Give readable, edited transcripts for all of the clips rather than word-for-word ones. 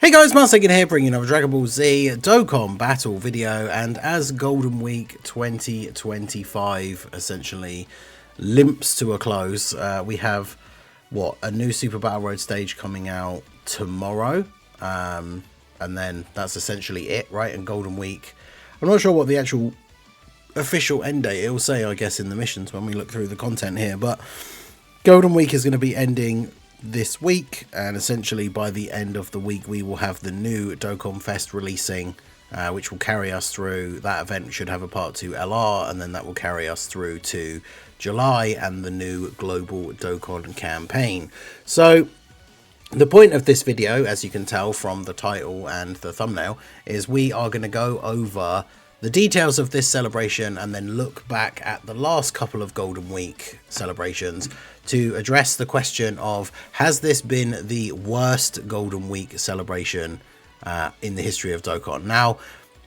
Hey guys, Marsegan here, bringing another Dragon Ball Z Dokkan battle video, and as Golden Week 2025 essentially limps to a close, we have, a new Super Battle Road stage coming out tomorrow, and then that's essentially it, right? And Golden Week, I'm not sure what the actual official end date, it will say, I guess, in the missions when we look through the content here, but Golden Week is going to be ending this week, and essentially by the end of the week we will have the new Dokkan Fest releasing, which will carry us through. That event should have a part 2 LR, and then that will carry us through to July and the new global Dokkan campaign. So the point of this video, as you can tell from the title and the thumbnail, is we are going to go over the details of this celebration and then look back at the last couple of Golden Week celebrations to address the question of, has this been the worst Golden Week celebration in the history of Dokkan? Now,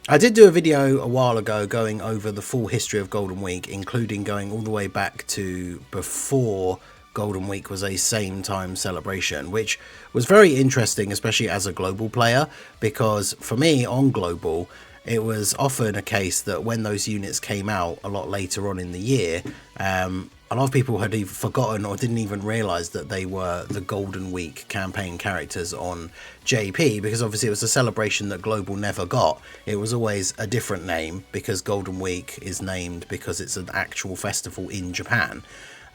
I did do a video a while ago going over the full history of Golden Week, including going all the way back to before Golden Week was a same time celebration, which was very interesting, especially as a global player, because for me on global, it was often a case that when those units came out a lot later on in the year, a lot of people had either forgotten or didn't even realize that they were the Golden Week campaign characters on JP, because obviously it was a celebration that Global never got. It was always a different name, because Golden Week is named because it's an actual festival in Japan.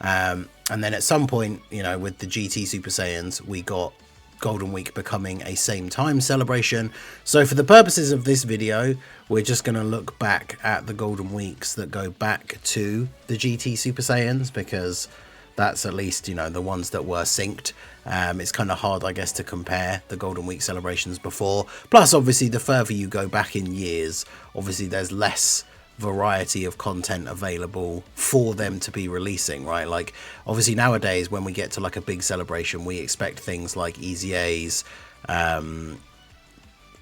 And then at some point, you know, with the GT Super Saiyans, we got Golden Week becoming a same time celebration. So for the purposes of this video, we're just going to look back at the Golden Weeks that go back to the GT Super Saiyans, because that's at least, you know, the ones that were synced. It's kind of hard, I guess, to compare the Golden Week celebrations before. Plus, obviously, the further you go back in years, obviously there's less variety of content available for them to be releasing, right? Like, obviously nowadays when we get to like a big celebration, we expect things like EZAs, a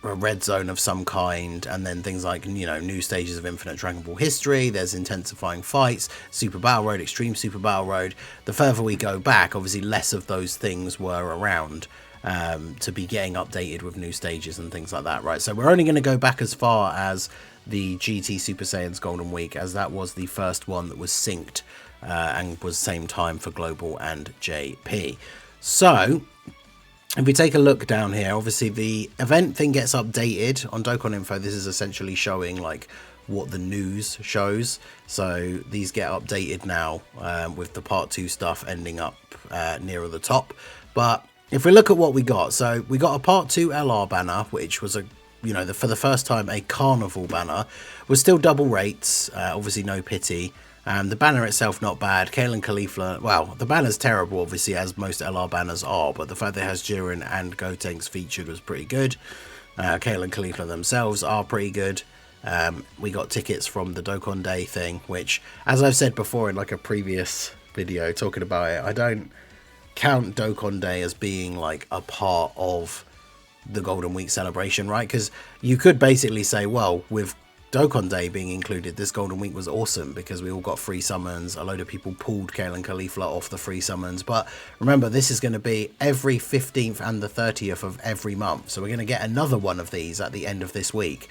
red zone of some kind, and then things like, you know, new stages of Infinite Dragon Ball history. There's intensifying fights, Super Battle Road, Extreme Super Battle Road. The further we go back, obviously less of those things were around to be getting updated with new stages and things like that, right? So we're only going to go back as far as the GT Super Saiyans Golden Week, as that was the first one that was synced and was same time for Global and JP. So if we take a look down here, obviously the event thing gets updated on Dokkan Info. This is essentially showing like what the news shows. So these get updated now with the part 2 stuff ending up nearer the top. But if we look at what we got, so we got a part 2 LR banner, which was a, you know, for the first time a carnival banner, was still double rates, obviously no pity. The banner itself not bad. Kale and Caulifla, well, the banner's terrible obviously, as most LR banners are, but the fact that it has Jiren and Gotenks featured was pretty good. Kale and Caulifla themselves are pretty good. We got tickets from the Dokkan Day thing, which, as I've said before in like a previous video talking about it, I don't count Dokkan Day as being like a part of the Golden Week celebration, right? Because you could basically say, well, with Dokkan Day being included, this Golden Week was awesome because we all got free summons. A load of people pulled Kale and Caulifla off the free summons. But remember, this is going to be every 15th and the 30th of every month. So we're going to get another one of these at the end of this week,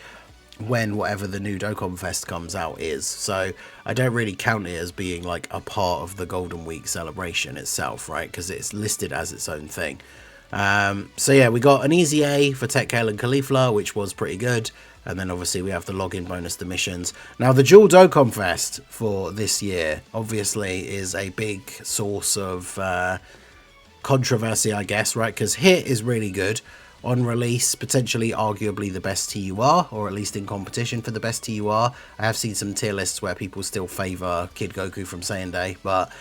when whatever the new Dokkan Fest comes out is. So I don't really count it as being like a part of the Golden Week celebration itself, right? Because it's listed as its own thing. So yeah, we got an easy A for Tech Kale and Caulifla, which was pretty good. And then obviously we have the login bonus, the missions. Now the dual Dokkan Fest for this year obviously is a big source of controversy, I guess, right? Because Hit is really good. On release, potentially arguably the best TUR, or at least in competition for the best TUR. I have seen some tier lists where people still favour Kid Goku from Saiyan Day, but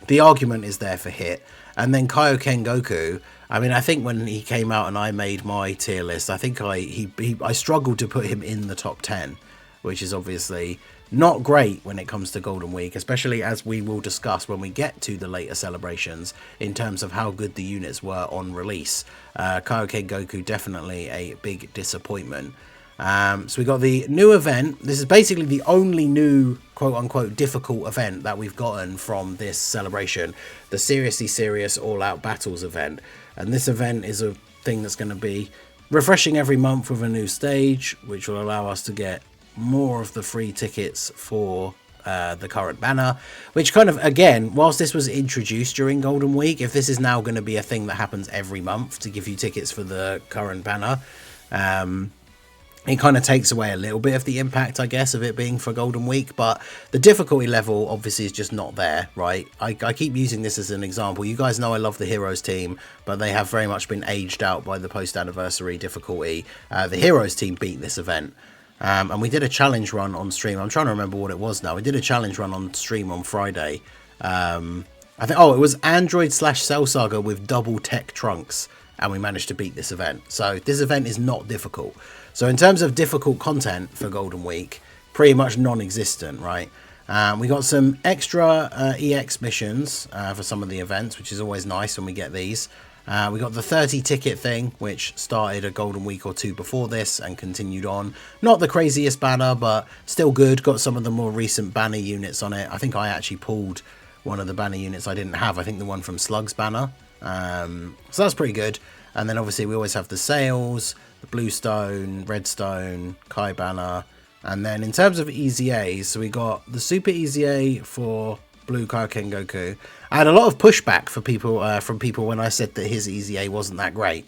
the argument is there for Hit. And then Kaioken Goku, I mean, I think when he came out and I made my tier list, I think I struggled to put him in the top 10, which is obviously not great when it comes to Golden Week, especially as we will discuss when we get to the later celebrations in terms of how good the units were on release. Kaioken Goku, definitely a big disappointment. So we got the new event. This is basically the only new quote-unquote difficult event that we've gotten from this celebration, the Seriously Serious All Out Battles event. And this event is a thing that's going to be refreshing every month with a new stage, which will allow us to get more of the free tickets for the current banner, which kind of, again, whilst this was introduced during Golden Week, if this is now going to be a thing that happens every month to give you tickets for the current banner, it kind of takes away a little bit of the impact, I guess, of it being for Golden Week. But the difficulty level obviously is just not there, right? I keep using this as an example. You guys know I love the Heroes team, but they have very much been aged out by the post-anniversary difficulty. The Heroes team beat this event. And we did a challenge run on stream. I'm trying to remember what it was now. We did a challenge run on stream on Friday. I think, oh, it was Android / Cell Saga with double tech trunks. And we managed to beat this event. So this event is not difficult. So in terms of difficult content for Golden Week, pretty much non-existent, right? We got some extra EX missions for some of the events, which is always nice when we get these. We got the 30 ticket thing, which started a Golden Week or two before this and continued on. Not the craziest banner, but still good. Got some of the more recent banner units on it. I think I actually pulled one of the banner units I didn't have. I think the one from Slug's banner. So that's pretty good. And then obviously we always have the sales, the Bluestone, Redstone, Kai banner. And then in terms of Easy A's, so we got the Super Easy A for Blue Kaioken Goku. I had a lot of pushback for people from people when I said that his Easy A wasn't that great.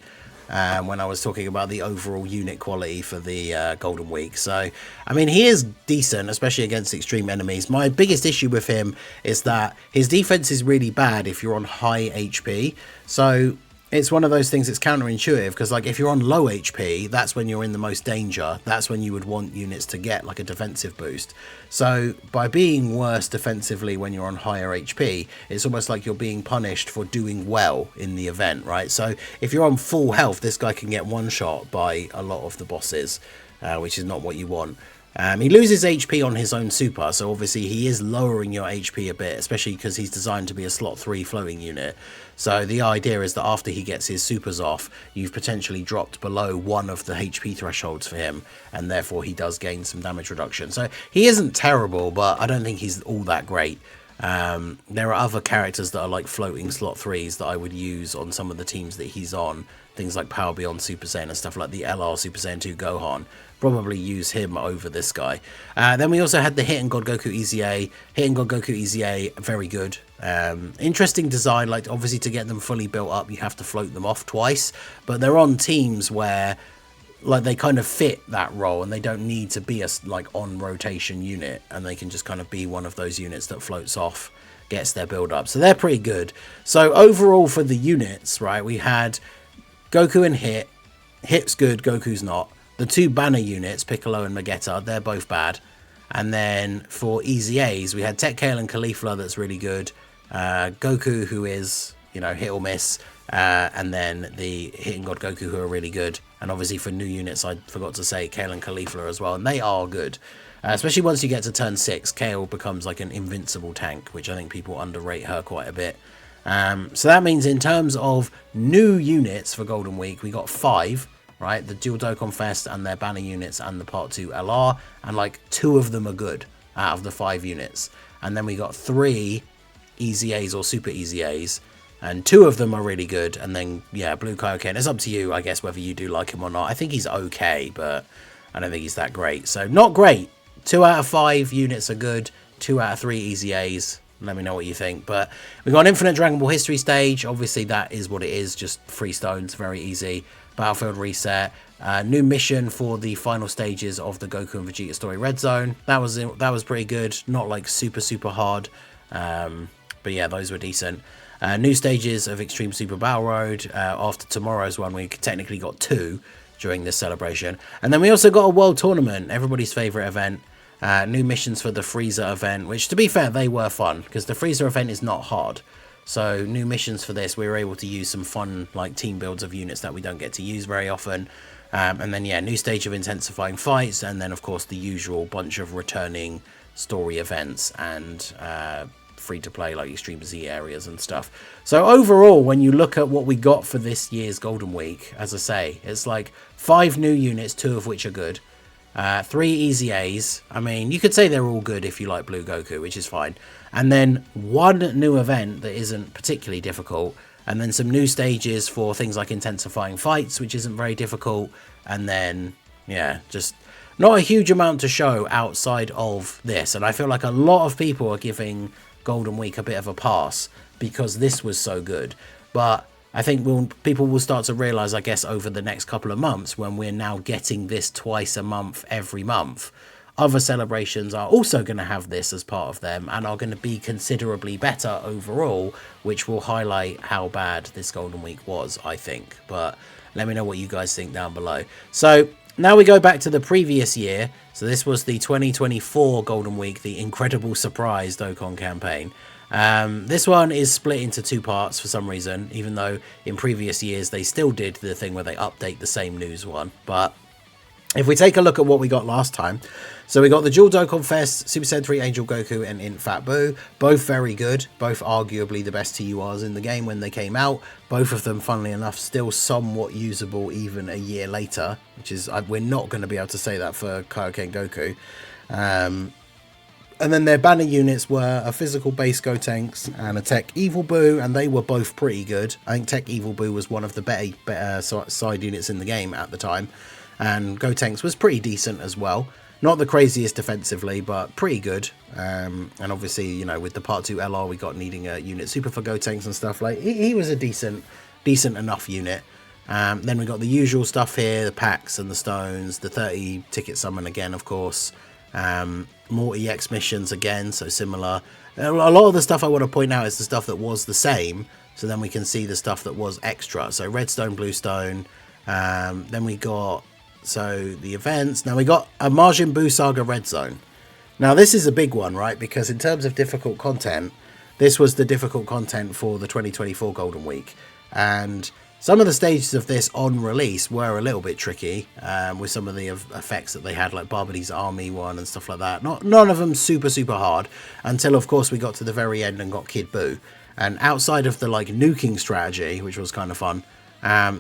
When I was talking about the overall unit quality for the Golden Week. So, I mean, he is decent, especially against extreme enemies. My biggest issue with him is that his defense is really bad if you're on high HP. So it's one of those things that's counterintuitive, because like if you're on low HP, that's when you're in the most danger. That's when you would want units to get like a defensive boost. So by being worse defensively when you're on higher HP, it's almost like you're being punished for doing well in the event, right? So if you're on full health, this guy can get one shot by a lot of the bosses, which is not what you want. He loses HP on his own super, so obviously he is lowering your HP a bit, especially because he's designed to be a slot 3 floating unit. So the idea is that after he gets his supers off, you've potentially dropped below one of the HP thresholds for him, and therefore he does gain some damage reduction. So he isn't terrible, but I don't think he's all that great. There are other characters that are like floating slot 3s that I would use on some of the teams that he's on. Things like Power Beyond Super Saiyan and stuff like the LR Super Saiyan 2 Gohan. Probably use him over this guy. Then we also had the Hit and God Goku Easy A. Hit and God Goku Easy A, very good. Interesting design, like obviously to get them fully built up, you have to float them off twice. But they're on teams where like they kind of fit that role and they don't need to be a like on rotation unit, and they can just kind of be one of those units that floats off, gets their build up. So they're pretty good. So overall for the units, right, we had Goku and Hit. Hit's good, Goku's not. The two banner units, Piccolo and Vegeta, they're both bad. And then for Easy A's, we had Tech Kale and Caulifla, that's really good. Goku, who is, you know, hit or miss. And then the Hit and God Goku, who are really good. And obviously for new units, I forgot to say Kale and Caulifla as well. And they are good. Especially once you get to turn 6, Kale becomes like an invincible tank, which I think people underrate her quite a bit. So that means in terms of new units for Golden Week, we got 5. Right, the Dual Dokkan Fest and their banner units and the Part 2 LR, and like 2 of them are good out of the 5 units. And then we got 3 Easy A's or Super Easy A's, and 2 of them are really good. And then, yeah, Blue Kaioken, it's up to you, I guess, whether you do like him or not. I think he's okay, but I don't think he's that great. So, not great. 2 out of 5 units are good, 2 out of 3 Easy A's. Let me know what you think. But we got an Infinite Dragon Ball History stage. Obviously, that is what it is, just 3 stones, very easy. Battlefield reset, new mission for the final stages of the Goku and Vegeta story Red Zone. That was pretty good, not like super hard, but yeah, those were decent. New stages of Extreme Super Battle Road. After tomorrow's one, we technically got 2 during this celebration, and then we also got a World Tournament, everybody's favorite event. New missions for the Frieza event, which to be fair, they were fun because the Frieza event is not hard. So new missions for this, we were able to use some fun like team builds of units that we don't get to use very often. And then yeah, new stage of intensifying fights, and then of course the usual bunch of returning story events and free to play like Extreme Z areas and stuff. So overall, when you look at what we got for this year's Golden Week, as I say, it's like 5 new units, 2 of which are good. 3 Easy A's. I mean, you could say they're all good if you like Blue Goku, which is fine. And then 1 new event that isn't particularly difficult. and then some new stages for things like intensifying fights, which isn't very difficult, and then, yeah, just not a huge amount to show outside of this. And I feel like a lot of people are giving Golden Week a bit of a pass because this was so good. But I think people will start to realize, I guess, over the next couple of months, when we're now getting this twice a month, every month, other celebrations are also going to have this as part of them and are going to be considerably better overall, which will highlight how bad this Golden Week was, I think. But let me know what you guys think down below. So now we go back to the previous year. So this was the 2024 Golden Week, the Incredible Surprise Dokkan campaign. This one is split into two parts for some reason, even though in previous years they still did the thing where they update the same news one. But if we take a look at what we got last time, so we got the Dual Dokkan Fest, Super Saiyan 3 Angel Goku and Int Fat Buu, both very good, both arguably the best TURs in the game when they came out, both of them, funnily enough, still somewhat usable even a year later, which is, we're not going to be able to say that for Kaioken Goku. And then their banner units were a physical base Gotenks and a Tech Evil Buu, and they were both pretty good. I think Tech Evil Buu was one of the better side units in the game at the time, and Gotenks was pretty decent as well. Not the craziest defensively, but pretty good. And obviously, you know, with the Part 2 LR, we got needing a unit super for Gotenks and stuff. Like, he was a decent enough unit. Then we got the usual stuff here, the packs and the stones, the 30 ticket summon again, of course. More EX missions again, so similar. A lot of the stuff I want to point out is the stuff that was the same, so then we can see the stuff that was extra. So redstone, bluestone. Then we got, so the events. Now we got a Majin Buu Saga Red Zone. Now this is a big one, right? Because in terms of difficult content, this was the difficult content for the 2024 Golden Week. And some of the stages of this on release were a little bit tricky, with some of the effects that they had, like Barbady's Army one and stuff like that. None of them super hard, until of course we got to the very end and got Kid Buu. And outside of the like nuking strategy, which was kind of fun,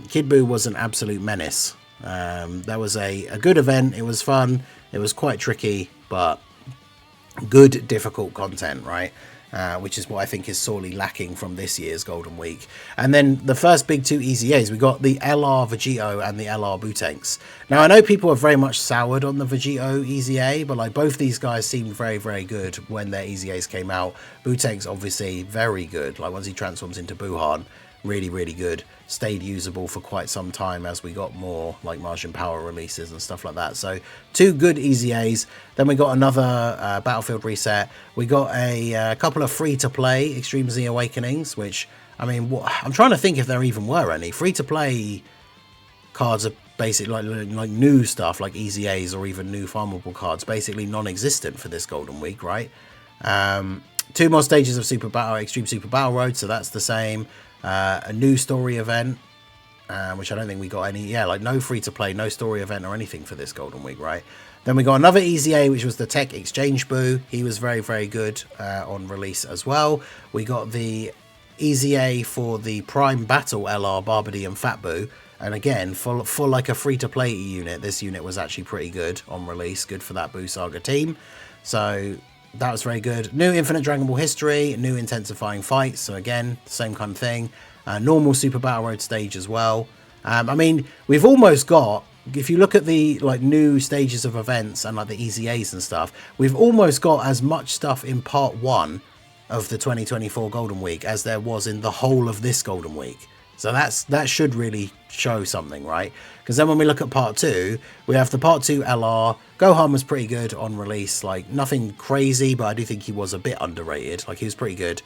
Kid Buu was an absolute menace. That was a good event. It was fun. It was quite tricky, but good difficult content, right? Which is what I think is sorely lacking from this year's Golden Week. And then the first big two EZAs, we got the LR Vegito and the LR Bootanks. Now I know people are very much soured on the Vegito EZA, but like both these guys seemed very good when their EZAs came out. Bootanks obviously very good, like once he transforms into Buhan, really good. Stayed usable for quite some time as we got more like Martian Power releases and stuff like that. So two good EZAs. Then we got another Battlefield reset. We got a couple of free-to-play Extreme Z Awakenings, which, I mean, I'm trying to think if there even were any. Free-to-play cards are basically like new stuff, like EZAs or even new farmable cards, basically non-existent for this Golden Week, right? Two more stages of Extreme Super Battle Road, so that's the same. A new story event, which I don't think we got any. Yeah, like no free-to-play, no story event or anything for this Golden Week, right? Then we got another EZA, which was the Tech Exchange Buu. He was very good on release as well. We got the EZA for the Prime Battle LR Barbady and Fat Buu. And again, for like a free-to-play unit, this unit was actually pretty good on release. Good for that Buu Saga team. So that was very good. New Infinite Dragon Ball History, new intensifying fights. So again, same kind of thing. Normal Super Battle Road stage as well. I mean, we've almost got, if you look at the like new stages of events and like the EZAs and stuff, we've almost got as much stuff in part 1 of the 2024 Golden Week as there was in the whole of this Golden Week. So that should really show something, right? Because then when we look at part 2, we have the part 2 LR. Gohan was pretty good on release, like nothing crazy, but I do think he was a bit underrated. Like he was pretty good.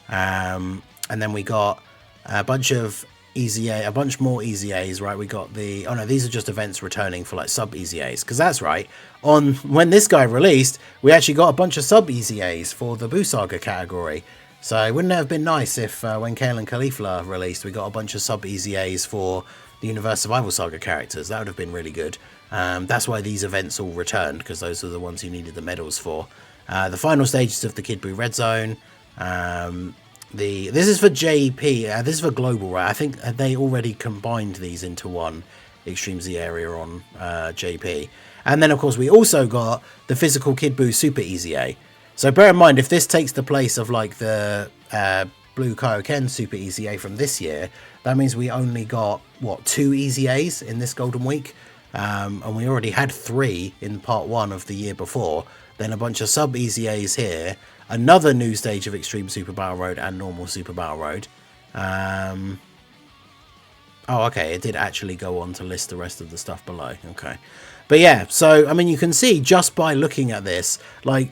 And then we got a bunch of EZA, a bunch more EZAs, right? We got the, oh no, these are just events returning for like sub EZAs, because that's right. When this guy released, we actually got a bunch of sub EZAs for the Buu Saga category. So wouldn't it have been nice if when Kale and Caulifla released, we got a bunch of sub EZAs for the Universe Survival Saga characters? That would have been really good. That's why these events all returned, because those are the ones you needed the medals for. The final stages of the Kid Buu Red Zone. This is for JP. This is for global, right? I think they already combined these into one Extreme Z area on JP. And then, of course, we also got the physical Kid Buu Super EZA. So bear in mind, if this takes the place of like the Blue Kaioken Super Easy A from this year, that means we only got, what, 2 Easy A's in this Golden Week? And we already had 3 in part 1 of the year before. Then a bunch of sub Easy A's here. Another new stage of Extreme Super Battle Road and Normal Super Battle Road. Oh, okay, it did actually go on to list the rest of the stuff below. Okay. But yeah, so, I mean, you can see just by looking at this, like,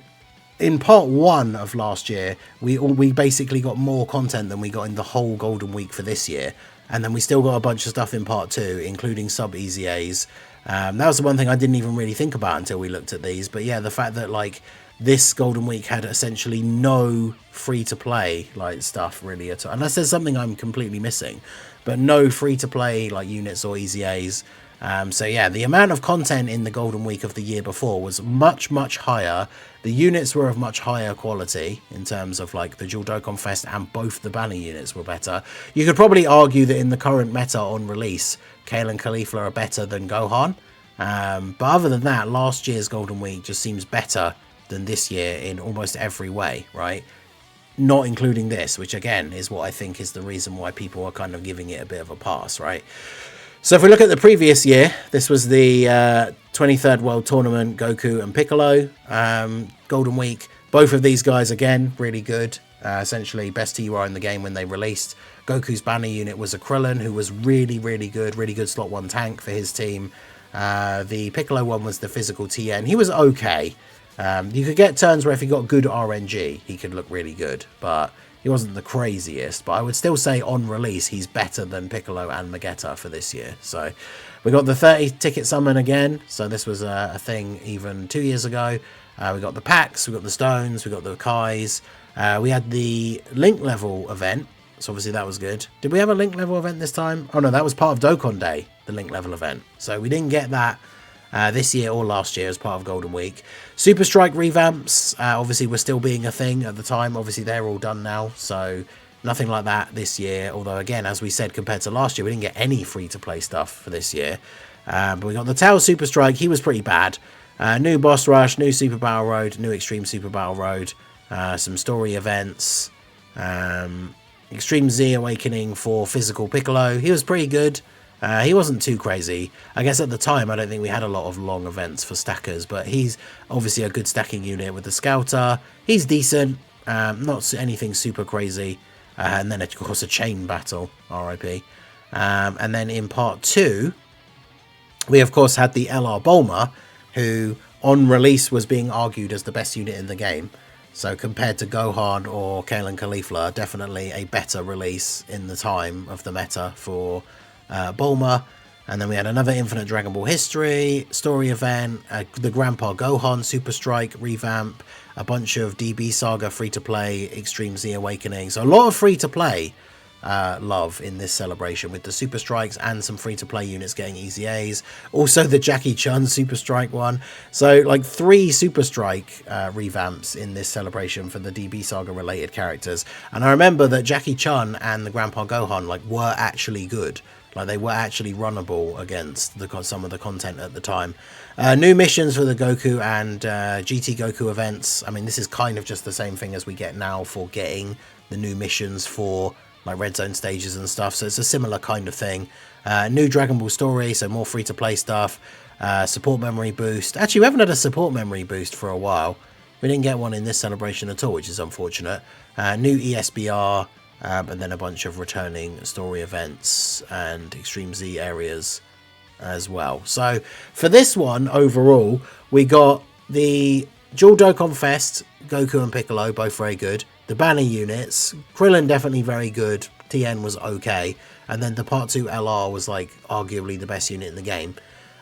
in part 1 of last year, we basically got more content than we got in the whole Golden Week for this year. And then we still got a bunch of stuff in part 2, including sub Easy A's. That was the one thing I didn't even really think about until we looked at these. But yeah, the fact that, like, this Golden Week had essentially no free-to-play, like, stuff really at all. Unless there's something I'm completely missing. But no free-to-play, like, units or Easy A's. So yeah, the amount of content in the Golden Week of the year before was much, much higher. The units were of much higher quality in terms of, like, the dual Dokkan Fest, and both the banner units were better. You could probably argue that in the current meta on release, Kale and Caulifla are better than Gohan. But other than that, last year's Golden Week just seems better than this year in almost every way, right? Not including this, which again is what I think is the reason why people are kind of giving it a bit of a pass, right? So if we look at the previous year, this was the 23rd World Tournament, Goku and Piccolo Golden Week. Both of these guys, again, really good. Essentially, best TUR in the game when they released. Goku's banner unit was a Krillin, who was really, really good slot 1 tank for his team. The Piccolo one was the physical TN. He was okay. You could get turns where if he got good RNG, he could look really good, but he wasn't the craziest. But I would still say on release, he's better than Piccolo and Vegeta for this year. So we got the 30 ticket summon again. So this was a thing even 2 years ago. We got the packs, we got the stones, we got the Kais. We had the link level event. So obviously that was good. Did we have a link level event this time? Oh no, that was part of Dokkan Day, the link level event. So we didn't get that this year or last year as part of Golden Week. Super Strike revamps obviously were still being a thing at the time. Obviously they're all done now, so nothing like that this year. Although again, as we said, compared to last year, we didn't get any free-to-play stuff for this year. But we got the Tao Super Strike. He was pretty bad. New Boss Rush, new Super Battle Road, new Extreme Super Battle Road, some story events, Extreme Z Awakening for Physical Piccolo. He was pretty good. He wasn't too crazy. I guess at the time, I don't think we had a lot of long events for stackers, but he's obviously a good stacking unit with the Scouter. He's decent, not anything super crazy. And then, of course, a chain battle, RIP. And then in part 2, we, of course, had the LR Bulma, who on release was being argued as the best unit in the game. So compared to Gohan or Kale and Caulifla, definitely a better release in the time of the meta for Bulma. And then we had another Infinite Dragon Ball History story event, the Grandpa Gohan Super Strike revamp, a bunch of DB Saga free-to-play, Extreme Z Awakening. So a lot of free-to-play love in this celebration, with the Super Strikes and some free-to-play units getting Easy A's. Also the Jackie Chun Super Strike one. So like 3 Super Strike revamps in this celebration for the DB Saga related characters. And I remember that Jackie Chun and the Grandpa Gohan like were actually good. Like, they were actually runnable against some of the content at the time. New missions for the Goku and GT Goku events. I mean, this is kind of just the same thing as we get now for getting the new missions for, like, Red Zone stages and stuff. So it's a similar kind of thing. New Dragon Ball story, so more free-to-play stuff. Support memory boost. Actually, we haven't had a support memory boost for a while. We didn't get one in this celebration at all, which is unfortunate. New ESBR. And then a bunch of returning story events and Extreme Z areas as well. So for this one, overall, we got the Dual Dokkan Fest, Goku and Piccolo, both very good. The banner units, Krillin definitely very good, TN was okay. And then the Part 2 LR was like arguably the best unit in the game.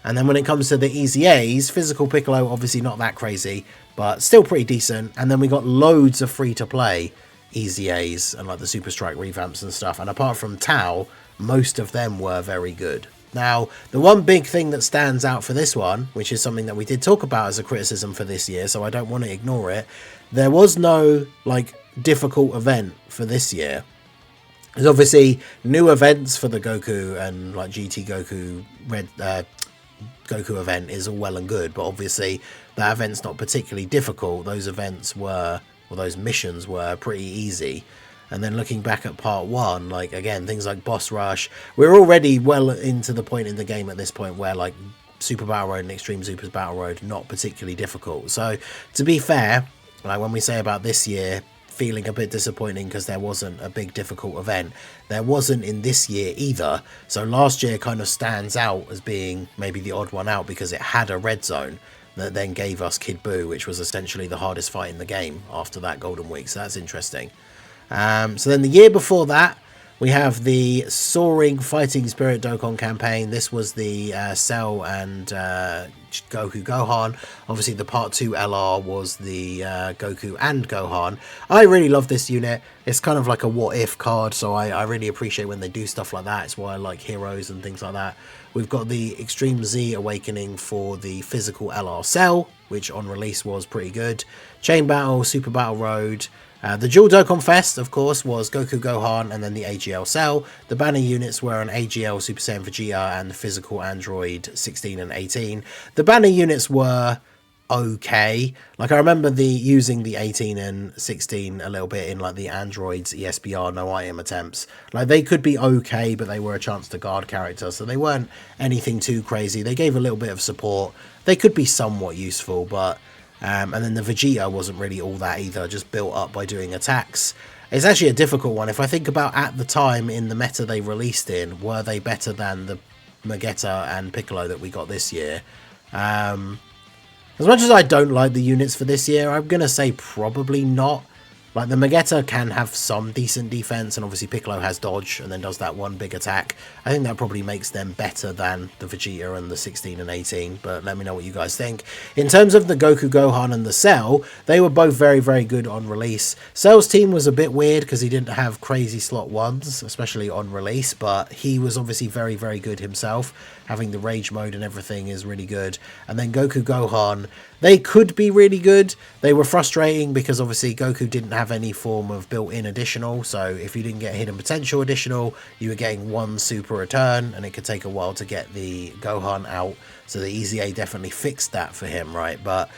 And then when it comes to the Easy A's, Physical Piccolo, obviously not that crazy, but still pretty decent. And then we got loads of free-to-play Easy A's and like the Super Strike revamps and stuff, and apart from Tao, most of them were very good. Now, the one big thing that stands out for this one, which is something that we did talk about as a criticism for this year, so I don't want to ignore it, there was no like difficult event for this year. There's obviously new events for the Goku and like GT Goku Red Goku event is all well and good, but obviously that event's not particularly difficult. Those events were, or those missions were, pretty easy. And then looking back at part 1, like, again, things like boss rush, we're already well into the point in the game at this point where, like, Super Battle Road and Extreme Supers Battle Road not particularly difficult. So to be fair, like when we say about this year feeling a bit disappointing because there wasn't a big difficult event, there wasn't in this year either. So last year kind of stands out as being maybe the odd one out because it had a red zone that then gave us Kid Buu, which was essentially the hardest fight in the game after that Golden Week. So that's interesting. So then the year before that, we have the Soaring Fighting Spirit Dokkan campaign. This was the Cell and Goku Gohan. Obviously, the Part 2 LR was the Goku and Gohan. I really love this unit. It's kind of like a what-if card, so I really appreciate when they do stuff like that. It's why I like Heroes and things like that. We've got the Extreme Z Awakening for the physical LR Cell, which on release was pretty good. Chain Battle, Super Battle Road. The Dual Dokkan Fest, of course, was Goku Gohan and then the AGL Cell. The banner units were an AGL Super Saiyan Vegeta and the physical Android 16 and 18. The banner units were okay. Like, I remember using the 18 and 16 a little bit in like the Androids ESBR no item attempts. Like, they could be okay, but they were a chance to guard character, so they weren't anything too crazy. They gave a little bit of support. They could be somewhat useful, but and then the Vegeta wasn't really all that either, just built up by doing attacks. It's actually a difficult one. If I think about at the time in the meta they released in, were they better than the Vegeta and Piccolo that we got this year? As much as I don't like the units for this year, I'm going to say probably not. Like, the Vegeta can have some decent defense, and obviously Piccolo has dodge and then does that one big attack. I think that probably makes them better than the Vegeta and the 16 and 18, but let me know what you guys think. In terms of the Goku Gohan and the Cell, they were both very, very good on release. Cell's team was a bit weird because he didn't have crazy slot ones, especially on release, but he was obviously very, very good himself. Having the rage mode and everything is really good. And then Goku Gohan, they could be really good. They were frustrating because obviously Goku didn't have any form of built-in additional, so if you didn't get hidden potential additional, you were getting one super return, and it could take a while to get the Gohan out. So the EZA definitely fixed that for him, right? But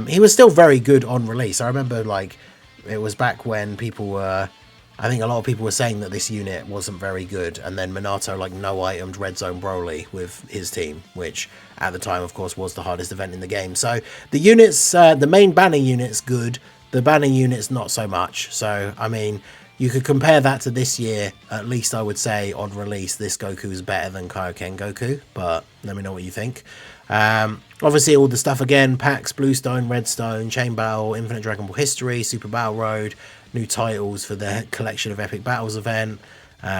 he was still very good on release. I remember, like, it was back when people were, I think a lot of people were saying that this unit wasn't very good, and then Minato, like, no-itemed Red Zone Broly with his team, which at the time, of course, was the hardest event in the game. So the units, the main banner unit's good, the banner unit's not so much. So, I mean, you could compare that to this year. At least I would say on release, this Goku is better than Kaioken Goku, but let me know what you think. Obviously, all the stuff again, packs, Bluestone, Redstone, Chain Battle, Infinite Dragon Ball History, Super Battle Road, new titles for the Collection of Epic Battles event,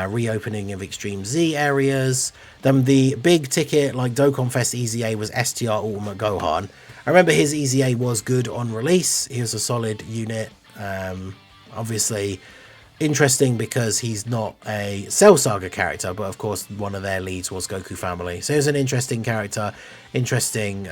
reopening of Extreme Z areas. Then the big ticket, like Dokkan Fest EZA, was STR Ultimate Gohan. I remember his EZA was good on release. He was a solid unit. Obviously, interesting because he's not a Cell Saga character, but of course one of their leads was Goku Family. So he was an interesting character, interesting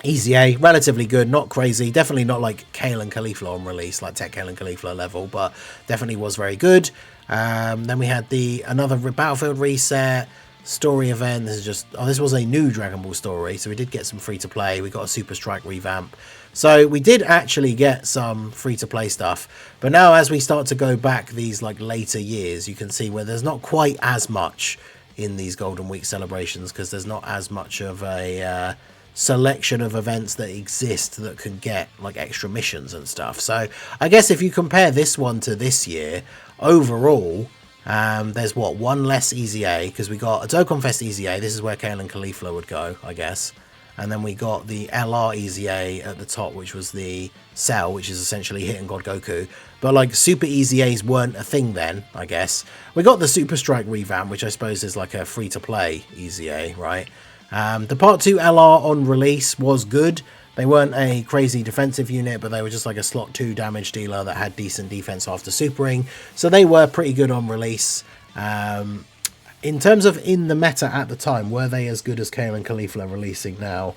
EZA, relatively good, not crazy, definitely not like Kale and Caulifla on release, like Tech Kale and Caulifla level, but definitely was very good. Then we had another Battlefield reset, story event. This is just, this was a new Dragon Ball story, so we did get some free to play. We got a Super Strike revamp, so we did actually get some free to play stuff. But now as we start to go back these like later years, you can see where there's not quite as much in these Golden Week celebrations, because there's not as much of a selection of events that exist that can get like extra missions and stuff. So I guess if you compare this one to this year, overall, there's one less EZA, because we got a Dokkan Fest EZA. This is where Kale and Caulifla would go, I guess. And then we got the LR EZA at the top, which was the Cell, which is essentially Hidden God Goku. But like Super EZAs weren't a thing then, I guess. We got the Super Strike revamp, which I suppose is like a free-to-play EZA, right? The Part 2 LR on release was good. They weren't a crazy defensive unit, but they were just like a slot 2 damage dealer that had decent defense after supering. So they were pretty good on release. In terms of in the meta at the time, were they as good as Kale and Caulifla releasing now?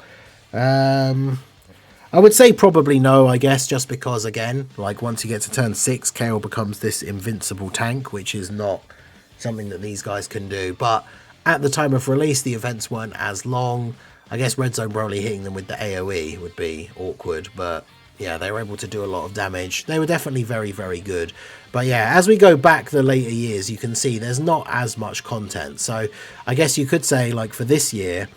I would say probably no, I guess, just because, again, like once you get to turn 6, Kale becomes this invincible tank, which is not something that these guys can do. But at the time of release, the events weren't as long. I guess Red Zone Broly hitting them with the AoE would be awkward, but yeah, they were able to do a lot of damage. They were definitely very, very good. But yeah, as we go back the later years, you can see there's not as much content. So I guess you could say, like, for this year,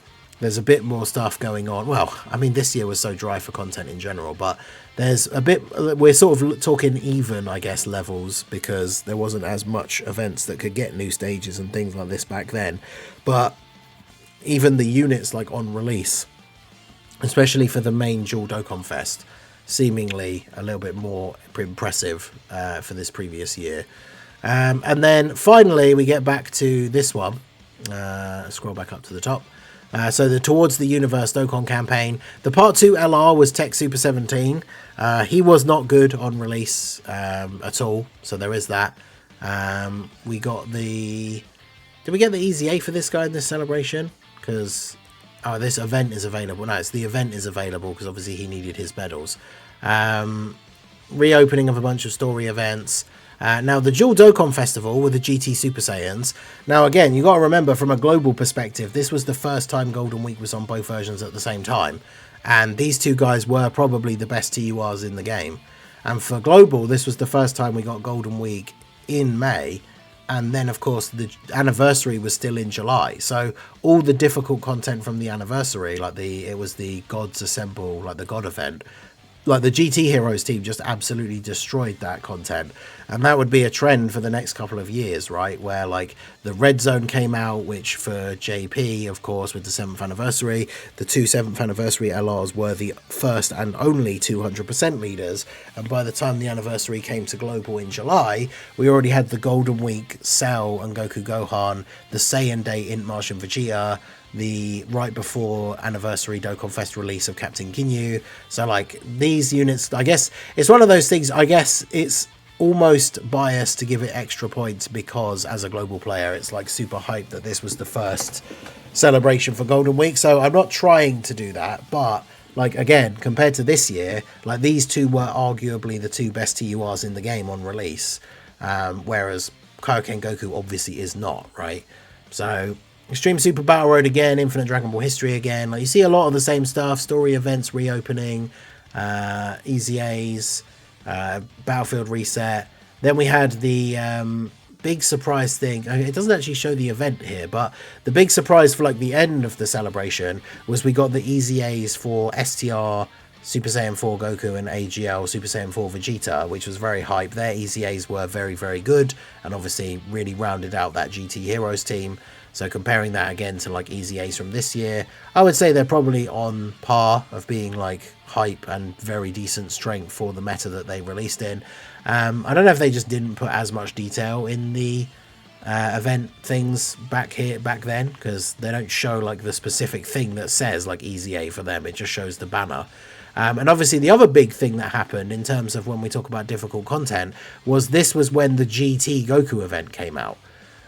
there's a bit more stuff going on. Well, I mean, this year was so dry for content in general, but there's a bit, we're sort of talking even, I guess, levels, because there wasn't as much events that could get new stages and things like this back then. But even the units, like, on release, especially for the main Dual Dokkan Fest, seemingly a little bit more impressive for this previous year. And then finally we get back to this one. Scroll back up to the top. So the Towards the Universe Dokkan campaign. The Part 2 LR was Tech Super 17. He was not good on release at all, so there is that. We got the... Did we get the Easy A for this guy in this celebration? Because... Oh, this event is available. No, it's the event is available because obviously he needed his medals. Reopening of a bunch of story events. Now, the Dual Dokkan Festival with the GT Super Saiyans. Now, again, you got to remember from a global perspective, this was the first time Golden Week was on both versions at the same time. And these two guys were probably the best TURs in the game. And for global, this was the first time we got Golden Week in May. And then, of course, the anniversary was still in July. So all the difficult content from the anniversary, like it was the Gods Assemble, like the God event, like the GT Heroes team just absolutely destroyed that content. And that would be a trend for the next couple of years, right? Where like the Red Zone came out, which for JP, of course, with the 7th anniversary, the 2 7th anniversary LRs were the first and only 200% leaders. And by the time the anniversary came to global in July, we already had the Golden Week Cell and Goku Gohan, the Saiyan Day Int Martian Vegeta, the right before anniversary Dokkan Fest release of Captain Ginyu. So like these units, I guess it's one of those things, I guess it's almost biased to give it extra points because as a global player it's like super hyped that this was the first celebration for Golden Week. So I'm not trying to do that, but like again, compared to this year, like these two were arguably the two best TURs in the game on release, whereas Kaioken Goku obviously is not, right? So Extreme Super Battle Road again, Infinite Dragon Ball History again. Like you see a lot of the same stuff, story events reopening, Easy A's, Battlefield Reset. Then we had the big surprise thing. It doesn't actually show the event here, but the big surprise for like the end of the celebration was we got the Easy A's for STR, Super Saiyan 4 Goku and AGL Super Saiyan 4 Vegeta, which was very hype. Their Easy A's were very, very good and obviously really rounded out that GT Heroes team. So comparing that again to like Easy A's from this year, I would say they're probably on par of being like hype and very decent strength for the meta that they released in. I don't know if they just didn't put as much detail in the event things back then, because they don't show like the specific thing that says like Easy A for them. It just shows the banner. And obviously the other big thing that happened in terms of when we talk about difficult content was this was when the GT Goku event came out,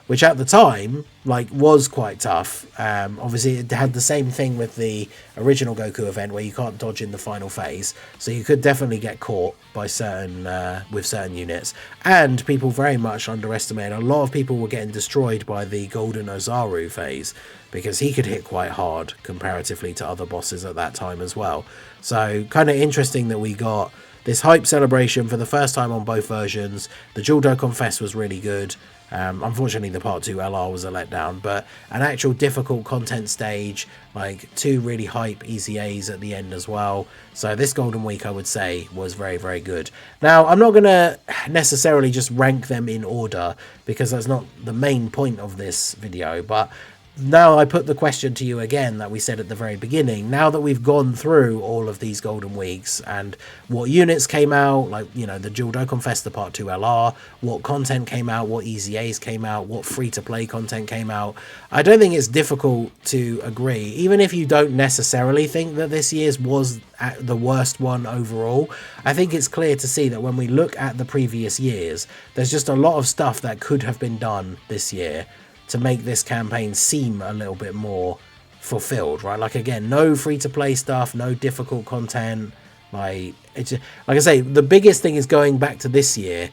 which at the time like was quite tough. Obviously it had the same thing with the original Goku event where you can't dodge in the final phase, so you could definitely get caught by certain with certain units, and people very much underestimated. A lot of people were getting destroyed by the Golden Ozaru phase because he could hit quite hard comparatively to other bosses at that time as well. So kind of interesting that we got this hype celebration for the first time on both versions. The Dual Dokkan Fest was really good. Unfortunately, the Part 2 LR was a letdown, but an actual difficult content stage, like 2 really hype Easy A's at the end as well. So this Golden Week, I would say, was very, very good. Now, I'm not going to necessarily just rank them in order because that's not the main point of this video, but now I put the question to you again that we said at the very beginning. Now that we've gone through all of these Golden Weeks and what units came out, like, you know, the Dual Dokkan Fest, the Part 2 LR, what content came out, what Easy A's came out, what free-to-play content came out, I don't think it's difficult to agree, even if you don't necessarily think that this year's was the worst one overall. I think it's clear to see that when we look at the previous years, there's just a lot of stuff that could have been done this year to make this campaign seem a little bit more fulfilled, right? Like, again, no free-to-play stuff, no difficult content. Like, it's just, like I say, the biggest thing is going back to this year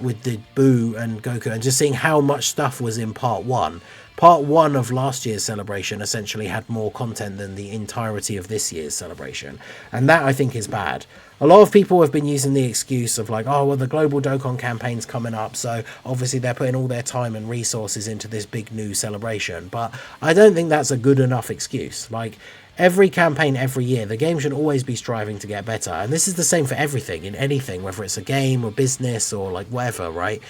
with the Boo and Goku and just seeing how much stuff was in Part 1. part one of last year's celebration essentially had more content than the entirety of this year's celebration. And that, I think, is bad. A lot of people have been using the excuse of like, oh, well, the global Dokkan campaign's coming up, so obviously they're putting all their time and resources into this big new celebration. But I don't think that's a good enough excuse. Like, every campaign, every year, the game should always be striving to get better. And this is the same for everything, in anything, whether it's a game or business or like whatever, right?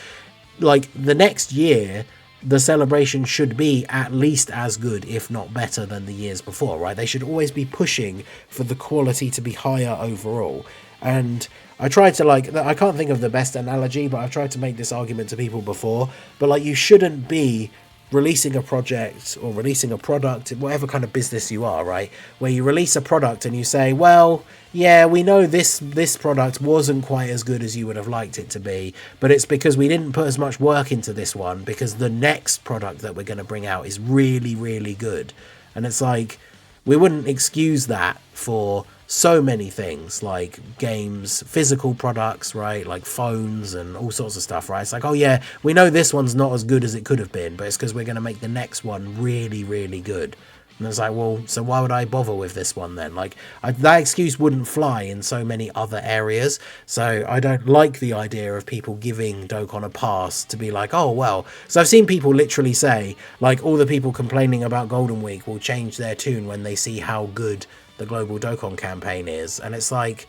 Like, the next year, the celebration should be at least as good, if not better, than the years before, right? They should always be pushing for the quality to be higher overall. And I tried to, like, I can't think of the best analogy, but I've tried to make this argument to people before. But, like, you shouldn't be releasing a project or releasing a product, whatever kind of business you are, right? Where you release a product and you say, well, yeah, we know this product wasn't quite as good as you would have liked it to be, but it's because we didn't put as much work into this one, because the next product that we're going to bring out is really, really good. And it's like, we wouldn't excuse that for so many things, like games, physical products, right? Like phones and all sorts of stuff, right? It's like, oh yeah, we know this one's not as good as it could have been, but it's because we're going to make the next one really, really good. And it's like, well, so why would I bother with this one then? Like, that excuse wouldn't fly in so many other areas. So I don't like the idea of people giving Dokkan a pass to be like, oh, well. So I've seen people literally say, like, all the people complaining about Golden Week will change their tune when they see how good the global Dokkan campaign is. And it's like,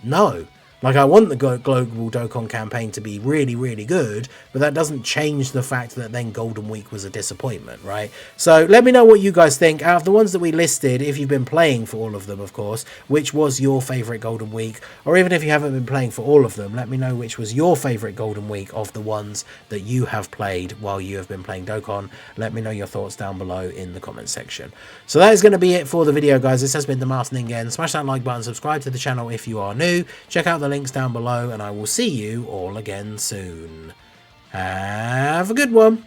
no. Like, I want the global Dokkan campaign to be really, really good, but that doesn't change the fact that then Golden Week was a disappointment, right? So let me know what you guys think. Out of the ones that we listed, if you've been playing for all of them, of course, which was your favourite Golden Week? Or even if you haven't been playing for all of them, let me know which was your favourite Golden Week of the ones that you have played while you have been playing Dokkan. Let me know your thoughts down below in the comment section. So that is going to be it for the video, guys. This has been the Masked Ningen. Smash that like button, subscribe to the channel if you are new. Check out the links down below, and I will see you all again soon. Have a good one.